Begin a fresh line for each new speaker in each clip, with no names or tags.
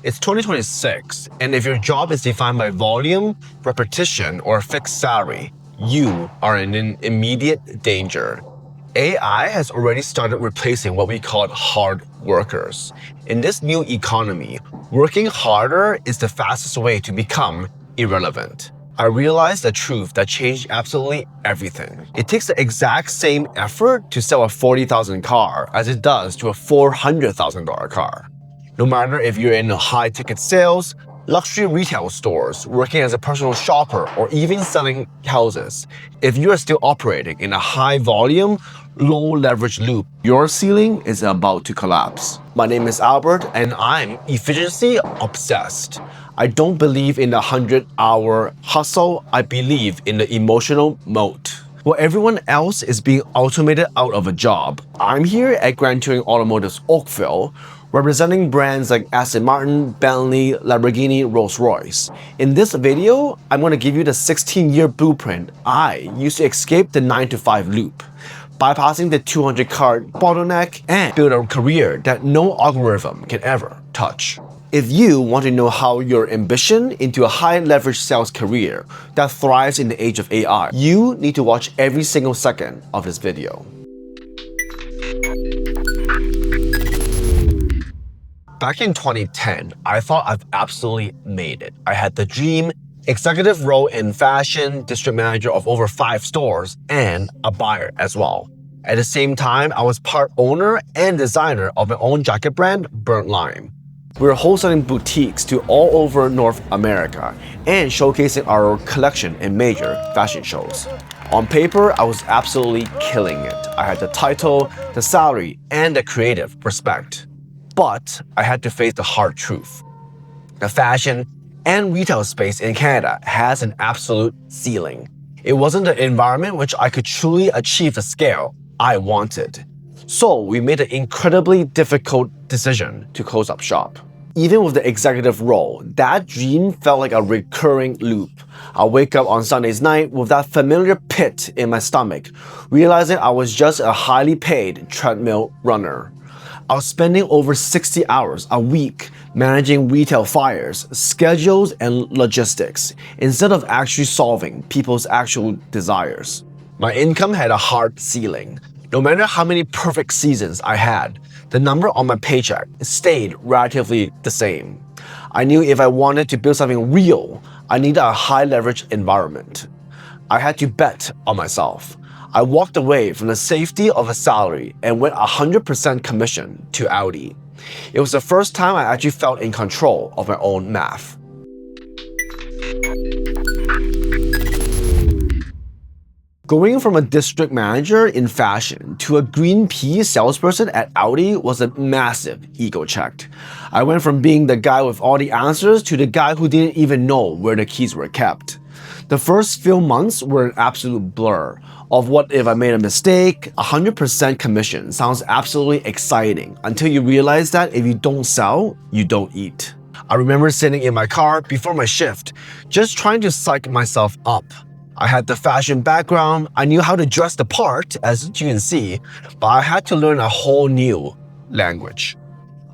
It's 2026, and if your job is defined by volume, repetition, or fixed salary, you are in an immediate danger. AI has already started replacing what we call hard workers. In this new economy, working harder is the fastest way to become irrelevant. I realized a truth that changed absolutely everything. It takes the exact same effort to sell a $40,000 car as it does to a $400,000 car. No matter if you're in high-ticket sales, luxury retail stores, working as a personal shopper, or even selling houses, if you are still operating in a high-volume, low-leverage loop, your ceiling is about to collapse. My name is Albert, and I'm efficiency obsessed. I don't believe in the 100-hour hustle, I believe in the emotional moat. While everyone else is being automated out of a job, I'm here at Grand Touring Automobiles Oakville, representing brands like Aston Martin, Bentley, Lamborghini, Rolls-Royce. In this video, I'm going to give you the 16-year blueprint I used to escape the 9-to-5 loop, bypassing the 200-car bottleneck and build a career that no algorithm can ever touch. If you want to know how your ambition into a high-leverage sales career that thrives in the age of AI, you need to watch every single second of this video. Back in 2010, I thought I've absolutely made it. I had the dream, executive role in fashion, district manager of over 5 stores, and a buyer as well. At the same time, I was part owner and designer of my own jacket brand, Burntlime. We were wholesaling boutiques to all over North America and showcasing our collection in major fashion shows. On paper, I was absolutely killing it. I had the title, the salary, and the creative respect. But I had to face the hard truth. The fashion and retail space in Canada has an absolute ceiling. It wasn't the environment which I could truly achieve the scale I wanted. So we made an incredibly difficult decision to close up shop. Even with the executive role, that dream felt like a recurring loop. I wake up on Sunday's night with that familiar pit in my stomach, realizing I was just a highly paid treadmill runner. I was spending over 60 hours a week managing retail fires, schedules, and logistics, instead of actually solving people's actual desires. My income had a hard ceiling. No matter how many perfect seasons I had, the number on my paycheck stayed relatively the same. I knew if I wanted to build something real, I needed a high-leverage environment. I had to bet on myself. I walked away from the safety of a salary and went 100% commission to Audi. It was the first time I actually felt in control of my own math. Going from a district manager in fashion to a green pea salesperson at Audi was a massive ego check. I went from being the guy with all the answers to the guy who didn't even know where the keys were kept. The first few months were an absolute blur of what if I made a mistake. 100% commission sounds absolutely exciting until you realize that if you don't sell, you don't eat. I remember sitting in my car before my shift, just trying to psych myself up. I had the fashion background, I knew how to dress the part, as you can see, but I had to learn a whole new language.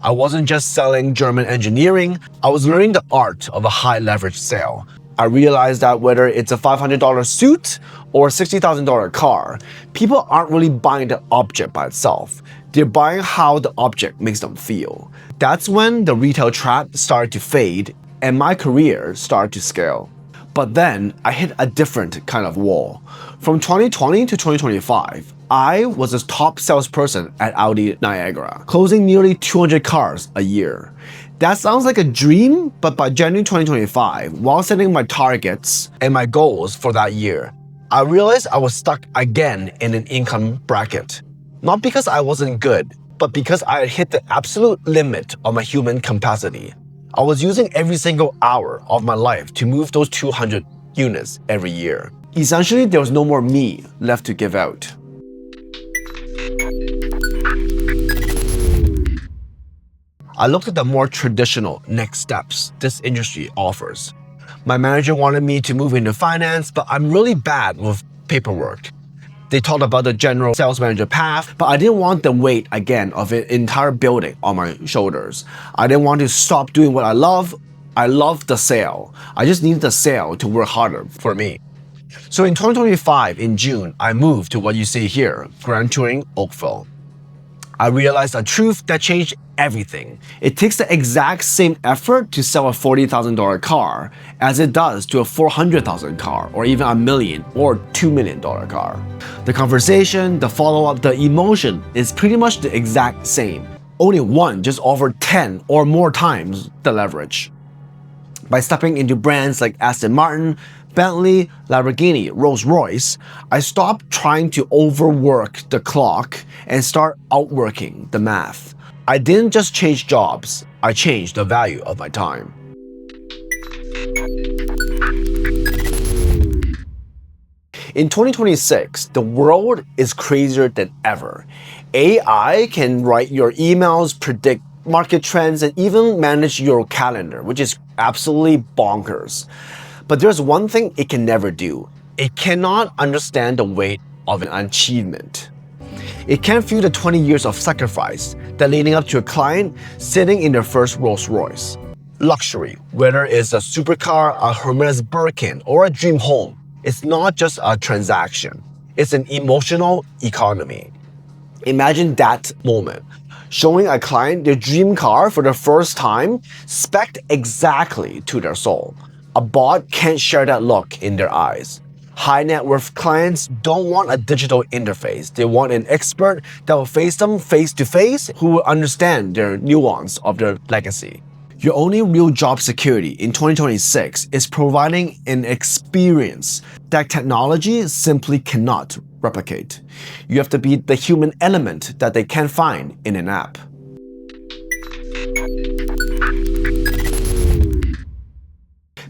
I wasn't just selling German engineering, I was learning the art of a high-leverage sale. I realized that whether it's a $500 suit or a $60,000 car, people aren't really buying the object by itself. They're buying how the object makes them feel. That's when the retail trap started to fade and my career started to scale. But then I hit a different kind of wall. From 2020 to 2025, I was a top salesperson at Audi Niagara, closing nearly 200 cars a year. That sounds like a dream, but by January 2025, while setting my targets and my goals for that year, I realized I was stuck again in an income bracket. Not because I wasn't good, but because I had hit the absolute limit of my human capacity. I was using every single hour of my life to move those 200 units every year. Essentially, there was no more me left to give out. I looked at the more traditional next steps this industry offers. My manager wanted me to move into finance, but I'm really bad with paperwork. They talked about the general sales manager path, but I didn't want the weight again of an entire building on my shoulders. I didn't want to stop doing what I love. I love the sale. I just needed the sale to work harder for me. So in 2025, in June, I moved to what you see here, Grand Touring Oakville. I realized a truth that changed everything. It takes the exact same effort to sell a $40,000 car as it does to a $400,000 car or even a $1 million or $2 million car. The conversation, the follow-up, the emotion is pretty much the exact same. Only one just offered 10 or more times the leverage. By stepping into brands like Aston Martin, Bentley, Lamborghini, Rolls-Royce, I stopped trying to overwork the clock and start outworking the math. I didn't just change jobs, I changed the value of my time. In 2026, the world is crazier than ever. AI can write your emails, predict market trends, and even manage your calendar, which is absolutely bonkers. But there's one thing it can never do. It cannot understand the weight of an achievement. It can't feel the 20 years of sacrifice that leading up to a client sitting in their first Rolls-Royce. Luxury, whether it's a supercar, a Hermes Birkin, or a dream home, it's not just a transaction. It's an emotional economy. Imagine that moment. Showing a client their dream car for the first time, spec'd exactly to their soul. A bot can't share that look in their eyes. High net worth clients don't want a digital interface. They want an expert that will face them face to face, who will understand their nuance of their legacy. Your only real job security in 2026 is providing an experience that technology simply cannot replicate. You have to be the human element that they can't find in an app.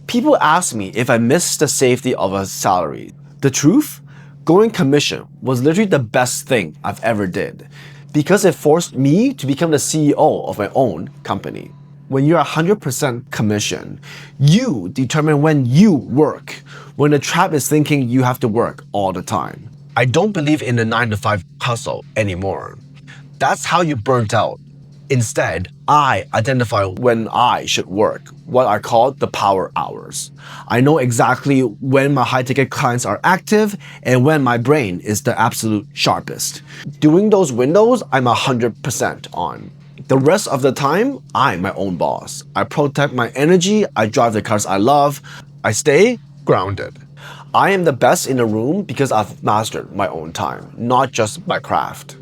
People ask me if I miss the safety of a salary. The truth? Going commission was literally the best thing I've ever did because it forced me to become the CEO of my own company. When you're 100% commission, you determine when you work, when the trap is thinking you have to work all the time. I don't believe in the 9-to-5 hustle anymore. That's how you burnt out. Instead, I identify when I should work, what I call the power hours. I know exactly when my high-ticket clients are active and when my brain is the absolute sharpest. During those windows, I'm 100% on. The rest of the time, I'm my own boss. I protect my energy, I drive the cars I love, I stay grounded. I am the best in the room because I've mastered my own time, not just my craft.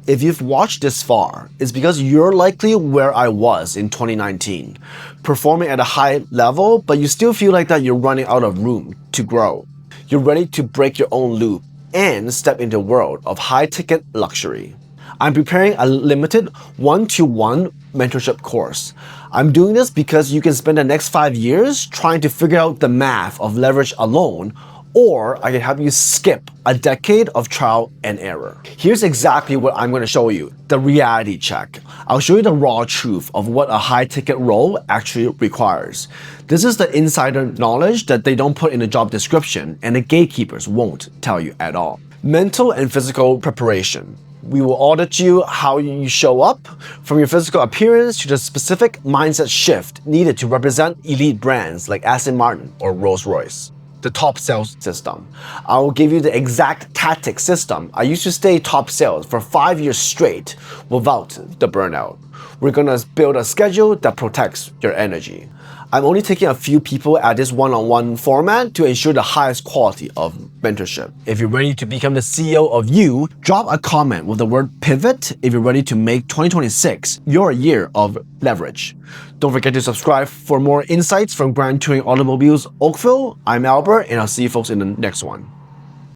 If you've watched this far, it's because you're likely where I was in 2019, performing at a high level, but you still feel like that you're running out of room to grow. You're ready to break your own loop and step into the world of high-ticket luxury. I'm preparing a limited 1-to-1 mentorship course. I'm doing this because you can spend the next 5 years trying to figure out the math of leverage alone, or I can help you skip a decade of trial and error. Here's exactly what I'm going to show you, the reality check. I'll show you the raw truth of what a high-ticket role actually requires. This is the insider knowledge that they don't put in the job description and the gatekeepers won't tell you at all. Mental and physical preparation. We will audit you how you show up, from your physical appearance to the specific mindset shift needed to represent elite brands like Aston Martin or Rolls-Royce. The top sales system. I will give you the exact tactic system. I used to stay top sales for 5 years straight without the burnout. We're gonna build a schedule that protects your energy. I'm only taking a few people at this one-on-one format to ensure the highest quality of mentorship. If you're ready to become the CEO of you, drop a comment with the word pivot if you're ready to make 2026 your year of leverage. Don't forget to subscribe for more insights from Grand Touring Automobiles Oakville. I'm Albert, and I'll see you folks in the next one.